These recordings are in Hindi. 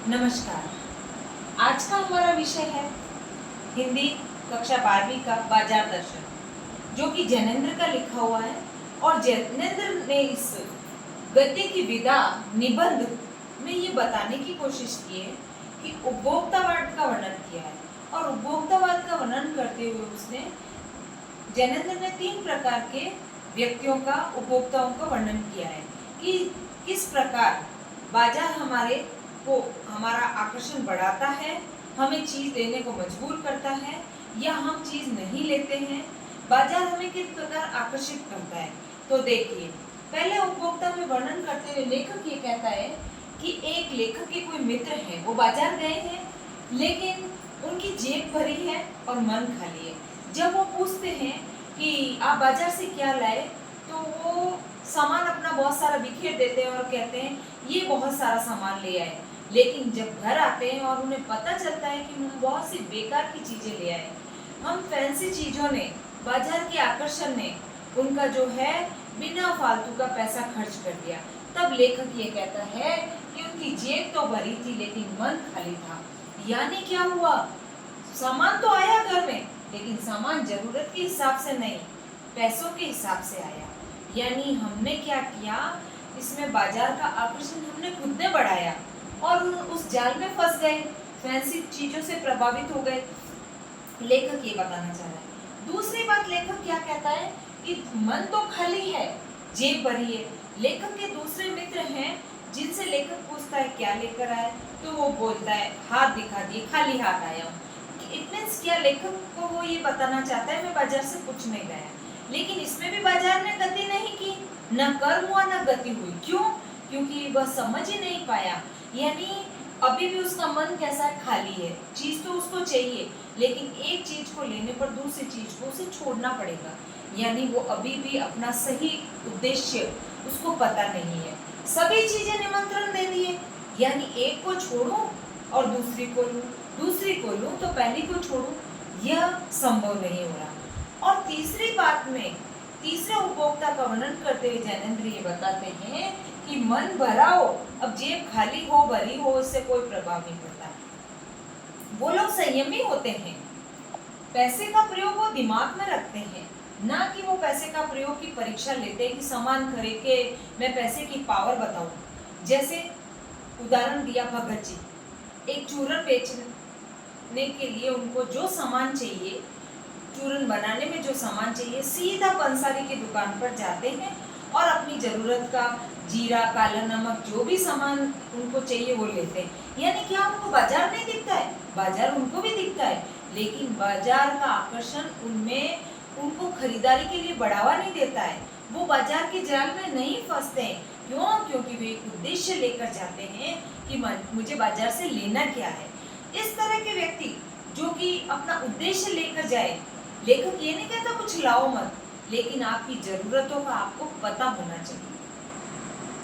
नमस्कार। आज का हमारा विषय है हिंदी कक्षा 12वीं का बाजार दर्शन, जो कि जैनेन्द्र का लिखा हुआ है। और जैनेन्द्र ने इस गद्य की विधा निबंध में ये बताने की कोशिश की है कि उपभोक्तावाद का वर्णन किया है। और उपभोक्तावाद का वर्णन करते हुए उसने जैनेन्द्र ने 3 प्रकार के व्यक्तियों का, उपभोक्ताओं का वर्णन किया है कि किस प्रकार बाजार हमारा आकर्षण बढ़ाता है, हमें चीज लेने को मजबूर करता है या हम चीज नहीं लेते हैं। बाजार हमें किस प्रकार आकर्षित करता है। तो देखिए, पहले उपभोक्ता में वर्णन करते हुए लेखक ये कहता है कि एक लेखक के कोई मित्र हैं, वो बाजार गए हैं लेकिन उनकी जेब भरी है और मन खाली है। जब वो पूछते हैं कि आप बाजार से क्या लाए, तो वो सामान अपना बहुत सारा बिखेर देते हैं और कहते हैं ये बहुत सारा सामान ले आए। लेकिन जब घर आते हैं और उन्हें पता चलता है कि हम बहुत सी बेकार की चीजें ले आए, हम फैंसी चीजों ने, बाजार के आकर्षण ने उनका जो है बिना फालतू का पैसा खर्च कर दिया। तब लेखक ये कहता है कि उनकी जेब तो भरी थी लेकिन मन खाली था। यानी क्या हुआ, सामान तो आया घर में लेकिन सामान जरूरत के हिसाब से नहीं, पैसों के हिसाब से आया। यानी हमने क्या किया, इसमें बाजार का आकर्षण हमने खुद ने बढ़ाया और उस जाल में फंस गए, फैंसी चीजों से प्रभावित हो गए। लेखक ये बताना चाह रहा है। दूसरी बात लेखक क्या कहता है कि मन तो खाली है, जेब भरी है। लेखक के दूसरे मित्र हैं जिनसे लेखक पूछता है क्या लेकर आए, तो वो बोलता है हाथ दिखा दिए, खाली हाथ आया हूँ। इट मींस क्या, लेखक को वो ये बताना चाहता है मैं बाजार से कुछ नहीं लाया। लेकिन इसमें भी बाजार ने गति नहीं की, न कर्म हुआ न गति हुई। क्यों? क्योंकि वह समझ ही नहीं पाया। यानी अभी भी उसका मन कैसा है, खाली है। चीज तो उसको चाहिए लेकिन एक चीज को लेने पर दूसरी चीज को उसे छोड़ना पड़ेगा। यानी वो अभी भी अपना सही उद्देश्य उसको पता नहीं है। सभी चीजें निमंत्रण दे दिए, यानी एक को छोड़ूं और दूसरी को लूं, दूसरी को लूं तो पहली को छोड़ूं, यह संभव नहीं हो रहा। और तीसरी बात में तीसरे उपभोक्ता का वर्णन करते हुए जैनेन्द्र ये बताते हैं कि मन भरा हो, अब जेब खाली हो भरी हो, इससे कोई प्रभाव नहीं पड़ता। वो लोग संयमी होते हैं, पैसे का प्रयोग वो दिमाग में रखते हैं, ना कि वो पैसे का प्रयोग की परीक्षा लेते हैं कि सामान खरीद के मैं पैसे की पावर बताऊं। जैसे उदाहरण दिया भगत जी, एक चूरन बेचने के लिए उनको जो सामान चाहिए, चूरन बनाने में जो सामान चाहिए, सीधा पंसारी की दुकान पर जाते हैं और अपनी जरूरत का जीरा, काला नमक, जो भी सामान उनको चाहिए वो लेते हैं। यानी क्या उनको बाजार नहीं दिखता है? बाजार उनको भी दिखता है, लेकिन बाजार का आकर्षण उनमें उनको खरीदारी के लिए बढ़ावा नहीं देता है। वो बाजार के जाल में नहीं फंसते हैं। क्यों? क्योंकि वे एक उद्देश्य लेकर जाते हैं कि मुझे बाजार से लेना क्या है। इस तरह के व्यक्ति जो कि अपना उद्देश्य लेकर जाए, लेखक ये नहीं कहता कुछ लाओ मत, लेकिन आपकी जरूरतों का आपको पता होना चाहिए।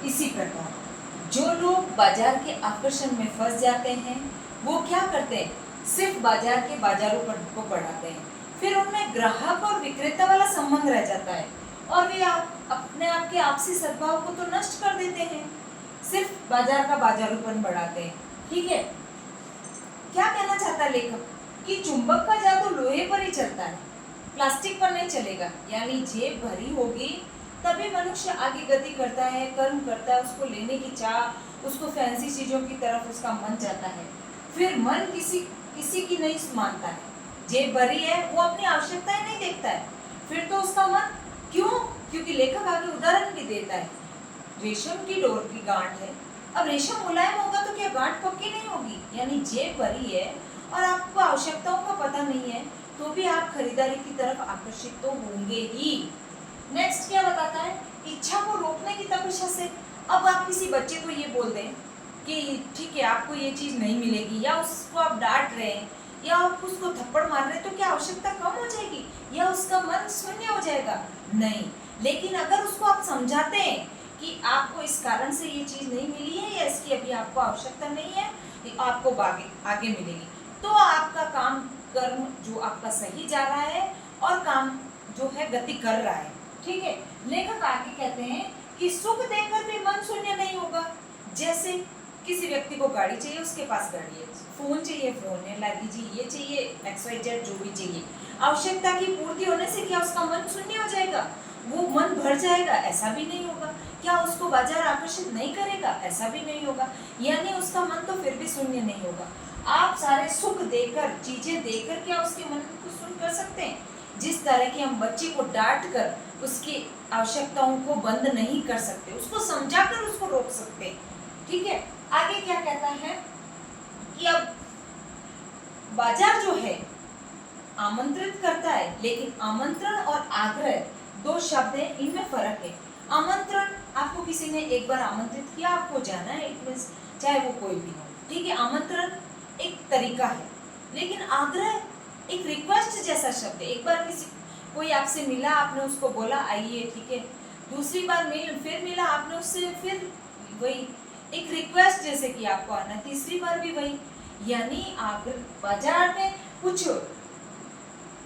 इसी प्रकार जो लोग बाजार के आकर्षण में फंस जाते हैं, वो क्या करते हैं, सिर्फ बाजार के बाजारों को बढ़ाते हैं। फिर उनमें ग्राहक और विक्रेता वाला संबंध रह जाता है और वे अपने आप के आपसी सद्भाव को तो नष्ट कर देते हैं, सिर्फ बाजार का बाजारूपन बढ़ाते हैं। ठीक है, क्या कहना चाहता है लेखक कि चुंबक का जादू लोहे पर ही चलता है, प्लास्टिक पर नहीं चलेगा। यानी जेब भरी होगी तभी मनुष्य आगे गति करता है, कर्म करता है, उसको लेने की चाह, उसको फैंसी चीजों की तरफ उसका मन जाता है। फिर मन किसी की नहीं मानता है, जेब भरी है, वो अपनी आवश्यकताएं नहीं देखता है, फिर तो उसका मन, क्यों? क्योंकि लेखक आगे उदाहरण भी देता है, रेशम की डोर की गांठ है। अब रेशम मुलायम होगा तो क्या गांठ पक्की नहीं होगी? यानी जेब भरी है और आपको आवश्यकताओं का पता नहीं है, तो भी आप खरीदारी की तरफ आकर्षित तो होंगे ही। नेक्स्ट क्या बताता है, इच्छा को रोकने की तपस्या से। अब आप किसी बच्चे को ये बोल दें कि ठीक है आपको ये चीज नहीं मिलेगी, या उसको आप डांट रहे हैं या आप उसको थप्पड़ मार रहे हैं, तो क्या आवश्यकता कम हो जाएगी या उसका मन शून्य हो जाएगा? नहीं। लेकिन अगर उसको आप समझाते हैं कि आपको इस कारण से ये चीज नहीं मिली है या इसकी अभी आपको आवश्यकता नहीं है, आपको आगे मिलेगी, तो आपका काम, कर्म जो आपका सही जा रहा है और काम जो है गति कर रहा है। ठीक है, लेखक आगे कहते हैं कि सुख देकर भी मन शून्य नहीं होगा। जैसे किसी व्यक्ति को गाड़ी चाहिए, उसके पास गाड़ी है, फोन चाहिए, फोन है, ला दीजिए, ये चाहिए, XYZ जो भी चाहिए। आवश्यकता की पूर्ति होने से क्या उसका मन शून्य हो जाएगा? वो मन भर जाएगा? ऐसा भी नहीं होगा। क्या उसको बाजार आकर्षित नहीं करेगा? ऐसा भी नहीं होगा। यानी उसका मन तो फिर भी शून्य नहीं होगा। आप सारे सुख देकर, चीजें देकर क्या उसके मन को शून्य कर सकते हैं? जिस तरह की हम बच्चे को डांट कर उसकी आवश्यकताओं को बंद नहीं कर सकते, उसको समझाकर उसको रोक सकते हैं। ठीक है, आगे क्या कहता है कि अब बाजार जो है आमंत्रित करता है, लेकिन आमंत्रण और आग्रह दो शब्द है, इनमें फर्क है। आमंत्रण, आपको किसी ने एक बार आमंत्रित किया, आपको जाना है, इट मींस चाहे वो कोई भी हो, ठीक है। आमंत्रण एक तरीका है, लेकिन आग्रह एक रिक्वेस्ट जैसा शब्द है। एक बार किसी कोई आपसे मिला, आपने उसको बोला आइए, ठीक है। दूसरी बार फिर मिला, आपने उससे फिर वही एक रिक्वेस्ट जैसे कि आपको आना, तीसरी बार भी वही। यानी बाजार में कुछ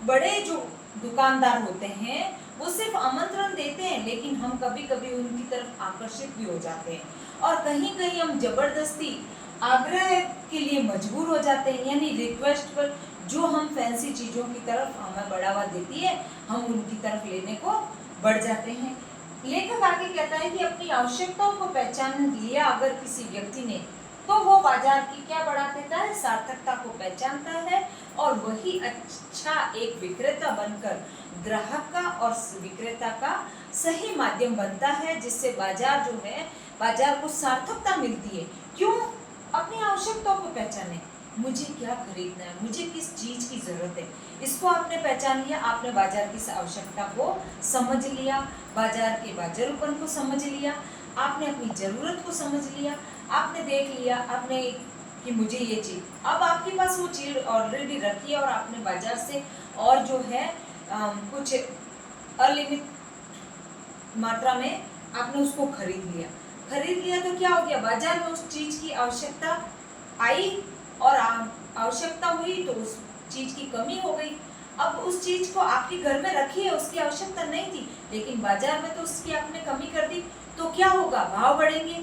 बड़े जो दुकानदार होते हैं वो सिर्फ आमंत्रण देते हैं, लेकिन हम कभी कभी उनकी तरफ आकर्षित भी हो जाते हैं, और कहीं कहीं हम जबरदस्ती आग्रह के लिए मजबूर हो जाते हैं। यानी रिक्वेस्ट पर जो हम फैंसी चीजों की तरफ हमें बढ़ावा देती है, हम उनकी तरफ लेने को बढ़ जाते हैं। लेखक आगे कहता है कि अपनी आवश्यकताओं को पहचान लिया अगर किसी व्यक्ति ने, तो वो बाजार की क्या बढ़ा देता है? सार्थकता को पहचानता है, और वही अच्छा एक विक्रेता बनकर ग्राहक का और विक्रेता का सही माध्यम बनता है, जिससे बाजार जो है, बाजार को सार्थकता मिलती है। क्यों? अपनी आवश्यकताओं को पहचाने, मुझे क्या खरीदना है, मुझे किस चीज की जरूरत है, इसको आपने पहचान लिया, आपने बाजार की आवश्यकता को समझ लिया, बाजार के बाजारूपन को समझ लिया, आपने अपनी जरूरत को समझ लिया, आपने देख लिया, आपने कि मुझे ये चीज, अब आपके पास वो चीज ऑलरेडी रखी है, और आपने बाजार से और जो है कुछ अलिमित मात्रा में आपने उसको खरीद लिया तो क्या हो गया? बाजार में उस चीज की आवश्यकता आई, और आवश्यकता हुई तो उस चीज की कमी हो गई। अब उस चीज को आपके घर में रखी है, उसकी आवश्यकता नहीं थी, लेकिन बाजार में तो उसकी आपने कमी कर दी, तो क्या होगा? भाव बढ़ेंगे।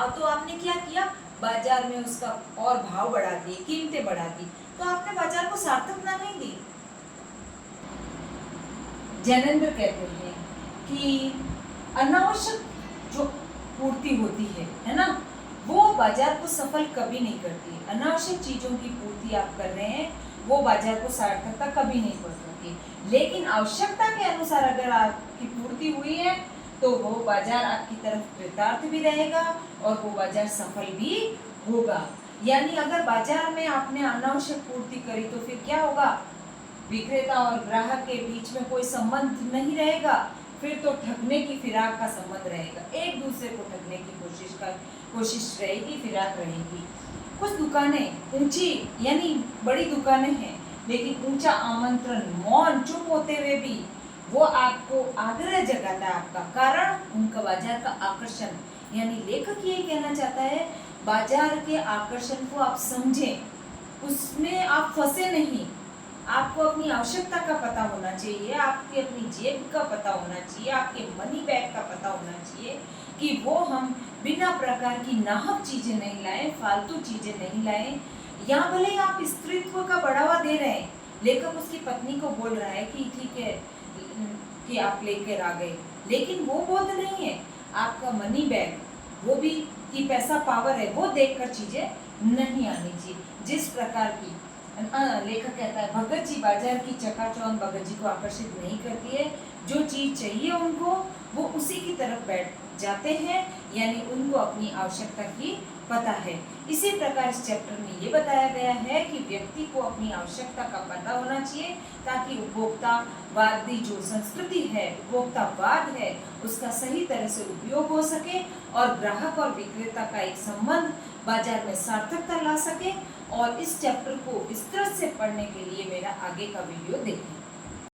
तो आपने क्या किया? बाजार में उसका और भाव बढ़ा दिए, कीमतें बढ़ा दी, तो आपने बाजार को सार्थकता नहीं दी। जैनेंद्र कहते हैं कि अनावश्यक जो पूर्ति होती है ना, वो बाजार को सफल कभी नहीं करती। अनावश्यक चीजों की पूर्ति आप कर रहे हैं, वो बाजार को सार्थकता कभी नहीं कर सकती। लेकिन आवश्यकता के अनुसार अगर आपकी पूर्ति हुई है, तो वो बाजार आपकी तरफ कृतार्थ भी रहेगा, और वो बाजार सफल भी होगा। यानी अगर बाजार में आपने अनावश्यक पूर्ति करी, तो फिर क्या होगा? विक्रेता और ग्राहक के बीच में कोई संबंध नहीं रहेगा, फिर तो ठगने की फिराक का संबंध रहेगा, एक दूसरे को ठगने की कोशिश रहेगी, फिराक रहेगी। कुछ दुकानें ऊंची यानी बड़ी दुकानें हैं, लेकिन ऊंचा आमंत्रण, मौन चुप होते हुए भी वो आपको आग्रह जगाता है, आपका कारण उनका बाजार का आकर्षण। यानी लेखक ये कहना चाहता है, बाजार के आकर्षण को आप समझें, उसमें आप फंसे नहीं। आपको अपनी आवश्यकता का पता होना चाहिए, आपकी अपनी जेब का पता होना चाहिए, आपके मनी बैग का पता होना चाहिए, कि वो हम बिना प्रकार की नाहक चीजें नहीं लाएं, फालतू चीजें नहीं लाएं। यहाँ भले आप स्त्रीत्व का बढ़ावा दे रहे हैं, लेखक उसकी पत्नी को बोल रहा है कि ठीक है कि आप लेकर आ गए, लेकिन वो बोध नहीं है। आपका मनी बैग वो भी कि पैसा पावर है, वो देखकर चीजें नहीं आनी चाहिए। जिस प्रकार की लेखक कहता है, भगत जी बाजार की चकाचौंध भगत जी को आकर्षित नहीं करती है, जो चीज चाहिए उनको वो उसी की तरफ बैठ जाते हैं, यानी उनको अपनी आवश्यकता की पता है। इसी प्रकार इस चैप्टर में ये बताया गया है कि व्यक्ति को अपनी आवश्यकता का पता होना चाहिए, ताकि उपभोक्तावादी जो संस्कृति है, उपभोक्तावाद है, उसका सही तरह से उपयोग हो सके, और ग्राहक और विक्रेता का एक संबंध बाजार में सार्थकता ला सके। और इस चैप्टर को विस्तृत से पढ़ने के लिए मेरा आगे का वीडियो देखें।